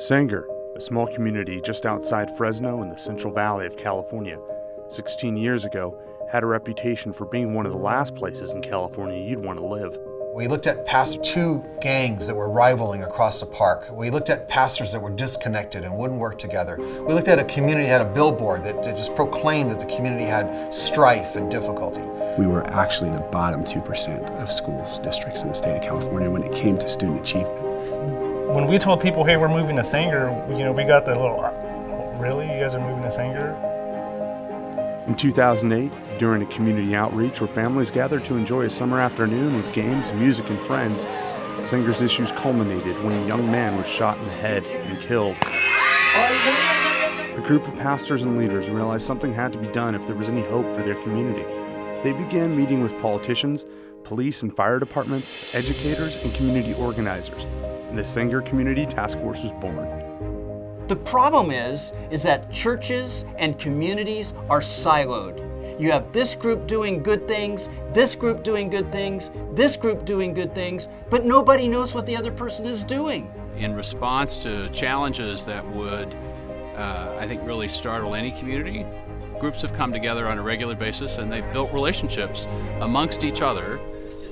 Sanger, a small community just outside Fresno in the Central Valley of California, 16 years ago, had a reputation for being one of the last places in California you'd want to live. We looked at past two gangs that were rivaling across the park. We looked at pastors that were disconnected and wouldn't work together. We looked at a community that had a billboard that just proclaimed that the community had strife and difficulty. We were actually the bottom 2% of schools districts in the state of California when it came to student achievement. When we told people, hey, we're moving to Sanger, we got the little, really? You guys are moving to Sanger? In 2008, during a community outreach where families gathered to enjoy a summer afternoon with games, music, and friends, Sanger's issues culminated when a young man was shot in the head and killed. A group of pastors and leaders realized something had to be done if there was any hope for their community. They began meeting with politicians, police and fire departments, educators, and community organizers, and the Sanger Community Task Force was born. The problem is that churches and communities are siloed. You have this group doing good things, this group doing good things, this group doing good things, but nobody knows what the other person is doing. In response to challenges that would, I think, really startle any community, groups have come together on a regular basis and they've built relationships amongst each other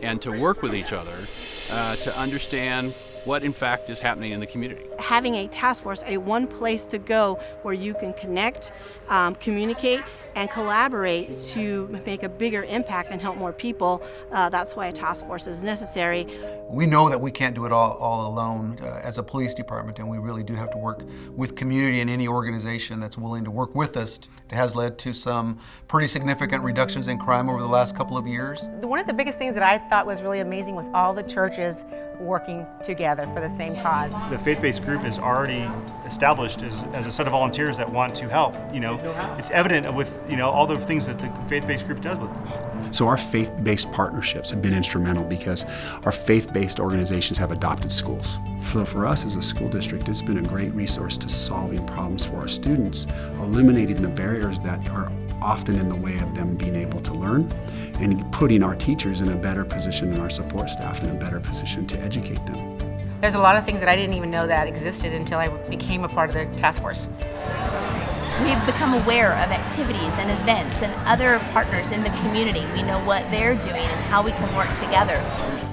and to work with each other to understand what in fact is happening in the community. Having a task force, one place to go where you can connect, communicate, and collaborate to make a bigger impact and help more people, that's why a task force is necessary. We know that we can't do it all alone as a police department, and we really do have to work with community and any organization that's willing to work with us. It has led to some pretty significant reductions in crime over the last couple of years. One of the biggest things that I thought was really amazing was all the churches working together for the same cause. The faith-based group is already established as a set of volunteers that want to help. It's evident with all the things that the faith-based group does with them. So our faith-based partnerships have been instrumental because our faith-based organizations have adopted schools. So for us as a school district, it's been a great resource to solving problems for our students, eliminating the barriers that are often in the way of them being able to learn, and putting our teachers in a better position and our support staff in a better position to educate them. There's a lot of things that I didn't even know that existed until I became a part of the task force. We've become aware of activities and events and other partners in the community. We know what they're doing and how we can work together.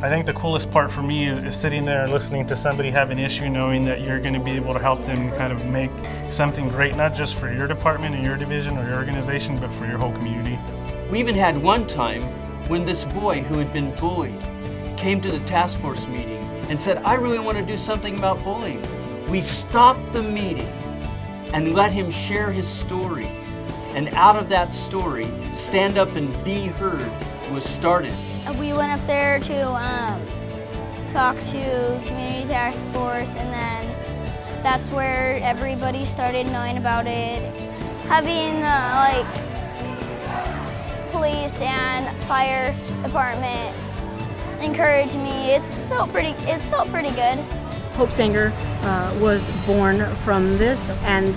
I think the coolest part for me is sitting there and listening to somebody have an issue, knowing that you're going to be able to help them kind of make something great, not just for your department and your division or your organization, but for your whole community. We even had one time when this boy who had been bullied came to the task force meeting and said, I really want to do something about bullying. We stopped the meeting and let him share his story. And out of that story, Stand Up and Be Heard was started. We went up there to talk to Community Task Force, and then that's where everybody started knowing about it. Having police and fire department encourage me. It felt pretty good. Hope Sanger was born from this and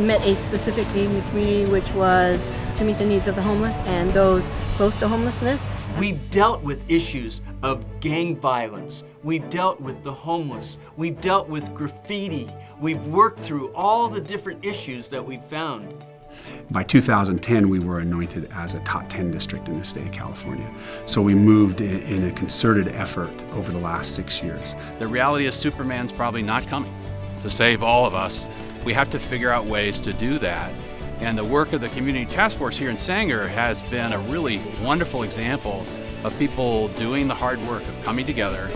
met a specific need in the community, which was to meet the needs of the homeless and those close to homelessness. We've dealt with issues of gang violence. We've dealt with the homeless. We've dealt with graffiti. We've worked through all the different issues that we've found. By 2010, we were anointed as a top 10 district in the state of California. So we moved in a concerted effort over the last 6 years. The reality is Superman's probably not coming to save all of us. We have to figure out ways to do that. And the work of the Community Task Force here in Sanger has been a really wonderful example of people doing the hard work of coming together,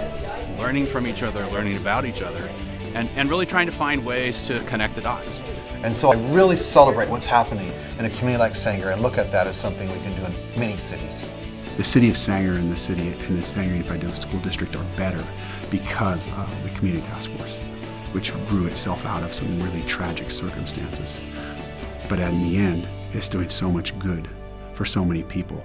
learning from each other, learning about each other, and really trying to find ways to connect the dots. And so I really celebrate what's happening in a community like Sanger and look at that as something we can do in many cities. The city of Sanger and the Sanger Unified School District are better because of the Community Task Force, which grew itself out of some really tragic circumstances. But in the end, it's doing so much good for so many people.